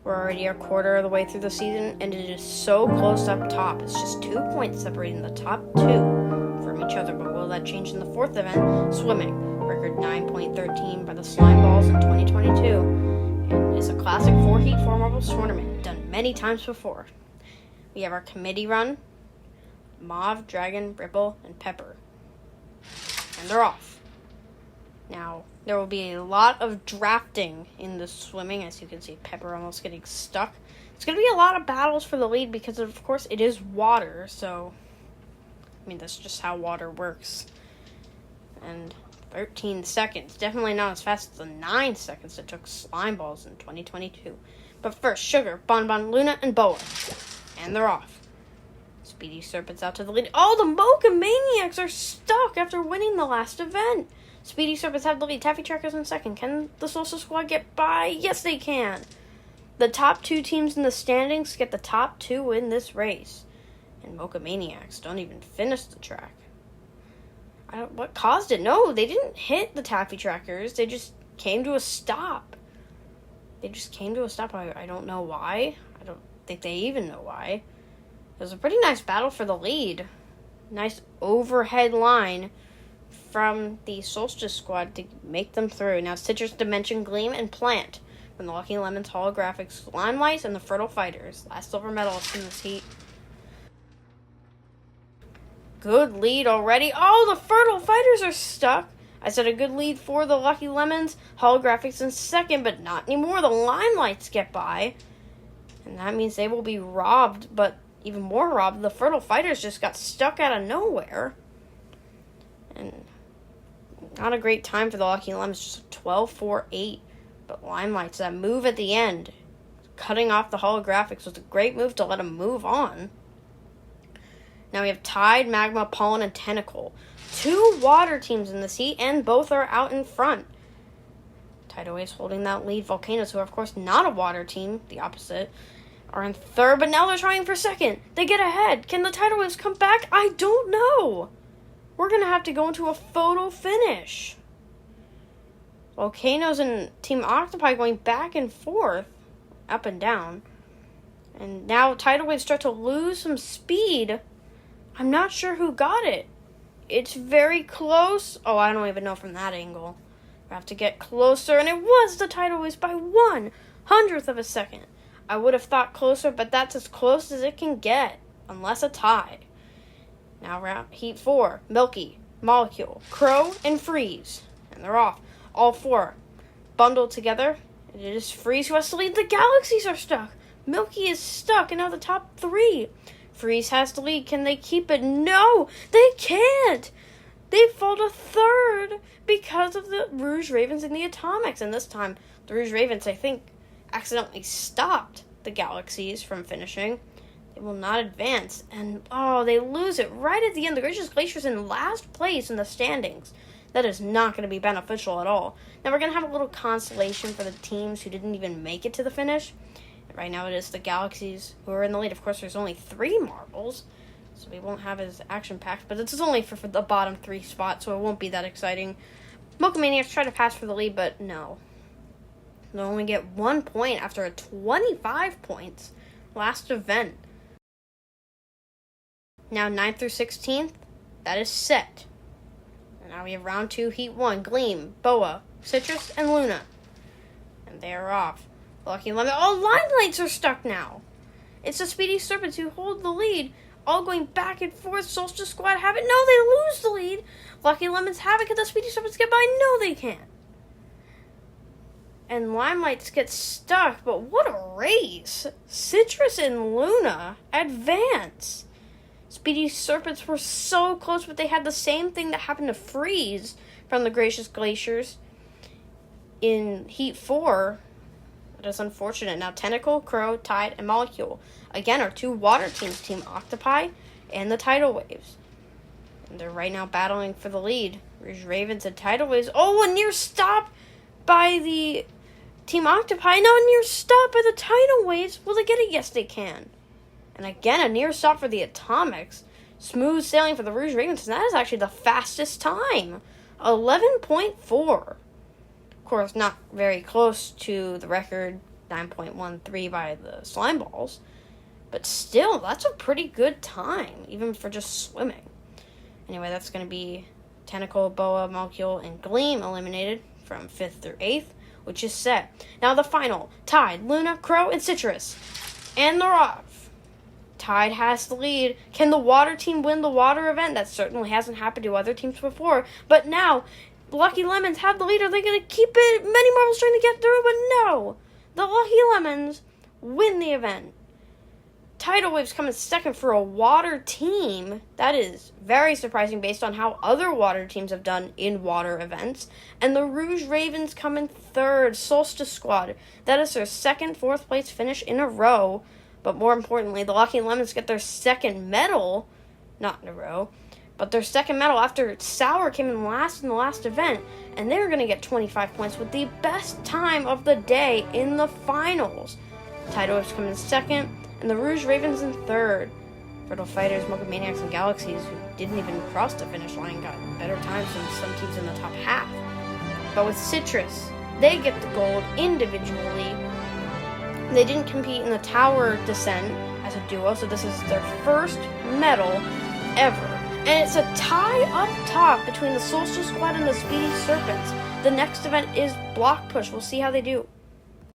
We're already a quarter of the way through the season, and it is so close up top. It's just 2 points separating the top two from each other. But will that change in the fourth event? Swimming. Record 9.13 by the Slime Balls in 2022. And it's a classic 4-heat 4 marbles tournament, done many times before. We have our committee run. Mauve, Dragon, Ripple, and Pepper. And they're off. Now, there will be a lot of drafting in the swimming. As you can see, Pepper almost getting stuck. It's going to be a lot of battles for the lead because, of course, it is water. So, I mean, that's just how water works. And 13 seconds. Definitely not as fast as the 9 seconds it took Slime Balls in 2022. But first, Sugar, Bonbon, Luna, and Boa. And they're off. Speedy Serpents out to the lead. Oh, the Mocha Maniacs are stuck after winning the last event. Speedy Serpents have the lead. Taffy Trackers in second. Can the Solstice Squad get by? Yes, they can. The top two teams in the standings get the top two in this race. And Mocha Maniacs don't even finish the track. What caused it? No, they didn't hit the Taffy Trackers. They just came to a stop. I don't know why. I don't think they even know why. It was a pretty nice battle for the lead. Nice overhead line from the Solstice Squad to make them through. Now Citrus, Dimension, Gleam, and Plant from the Lucky Lemons, Holographics, Limelights, and the Fertile Fighters. Last silver medalist in this heat. Good lead already. Oh, the Fertile Fighters are stuck. I said a good lead for the Lucky Lemons, Holographics in second, but not anymore. The Limelights get by. And that means they will be robbed, but even more robbed. The Fertile Fighters just got stuck out of nowhere. And not a great time for the Lucky Lemons, just 12-4-8. But Limelights, that move at the end, cutting off the Holographics, was a great move to let them move on. Now we have Tide, Magma, Pollen, and Tentacle. 2 water teams in this heat, and both are out in front. Tidal is holding that lead. Volcanoes, who are, of course, not a water team, the opposite, are in third, but now they're trying for second. They get ahead. Can the Tidal Waves come back? I don't know. We're going to have to go into a photo finish. Volcanoes and Team Octopi going back and forth, up and down. And now Tidal Waves start to lose some speed. I'm not sure who got it. It's very close. Oh, I don't even know from that angle. We have to get closer, and it was the Tidal Waves by 1/100th of a second. I would have thought closer, but that's as close as it can get, unless a tie. Now round Heat 4, Milky, Molecule, Crow, and Freeze. And they're off. All 4 bundled together. And it is Freeze who has to lead. The Galaxies are stuck. Milky is stuck, and now the top 3. Freeze has to lead. Can they keep it? No, they can't. They fall to third because of the Rouge Ravens and the Atomics. And this time, the Rouge Ravens, I think, accidentally stopped the Galaxies from finishing. They will not advance. And, they lose it right at the end. The Gracious Glacier's in last place in the standings. That is not going to be beneficial at all. Now, we're going to have a little consolation for the teams who didn't even make it to the finish. Right now, it is the Galaxies who are in the lead. Of course, there's only 3 marbles, so we won't have as action-packed. But this is only for the bottom 3 spots, so it won't be that exciting. Mocha Maniacs try to pass for the lead, but no. They'll only get 1 point after a 25 points last event. Now 9th through 16th, that is set. And now we have round 2, Heat 1, Gleam, Boa, Citrus, and Luna. And they are off. Lucky Lemon. Oh, Limelights are stuck now. It's the Speedy Serpents who hold the lead. All going back and forth. Solstice Squad have it. No, they lose the lead. Lucky Lemons have it. Can the Speedy Serpents get by? No, they can't. And Limelights get stuck. But what a race. Citrus and Luna advance. Speedy Serpents were so close, but they had the same thing that happened to Freeze from the Gracious Glaciers in Heat 4. That is unfortunate. Now Tentacle, Crow, Tide, and Molecule again are 2 water teams, Team Octopi and the Tidal Waves. And they're right now battling for the lead. Rouge Ravens and Tidal Waves. Oh, a near stop by the Team Octopi. Now a near stop by the Tidal Waves. Will they get it? Yes, they can. And again, a near stop for the Atomics. Smooth sailing for the Rouge Ravens. And that is actually the fastest time. 11.4. Of course, not very close to the record 9.13 by the slime balls. But still, that's a pretty good time, even for just swimming. Anyway, that's going to be Tentacle, Boa, Molecule, and Gleam eliminated from 5th through 8th, which is set. Now the final, Tide, Luna, Crow, and Citrus. And they're off. Tide has the lead. Can the water team win the water event? That certainly hasn't happened to other teams before. But now, Lucky Lemons have the lead. Are they going to keep it? Many Marbles trying to get through, but no. The Lucky Lemons win the event. Tidal Waves come in second for a water team. That is very surprising based on how other water teams have done in water events. And the Rouge Ravens come in third. Solstice Squad. That is their second fourth place finish in a row. But more importantly, the Lucky Lemons get their second medal. Not in a row. But their second medal after Sour came in last in the last event. And they're going to get 25 points with the best time of the day in the finals. Tidal Waves come in second. And the Rouge Ravens in third. Fertile Fighters, Mocha-Maniacs, and Galaxies, who didn't even cross the finish line, got better times than some teams in the top half. But with Citrus, they get the gold individually. They didn't compete in the tower descent as a duo, so this is their first medal ever. And it's a tie up top between the Solstice Squad and the Speedy Serpents. The next event is Block Push. We'll see how they do.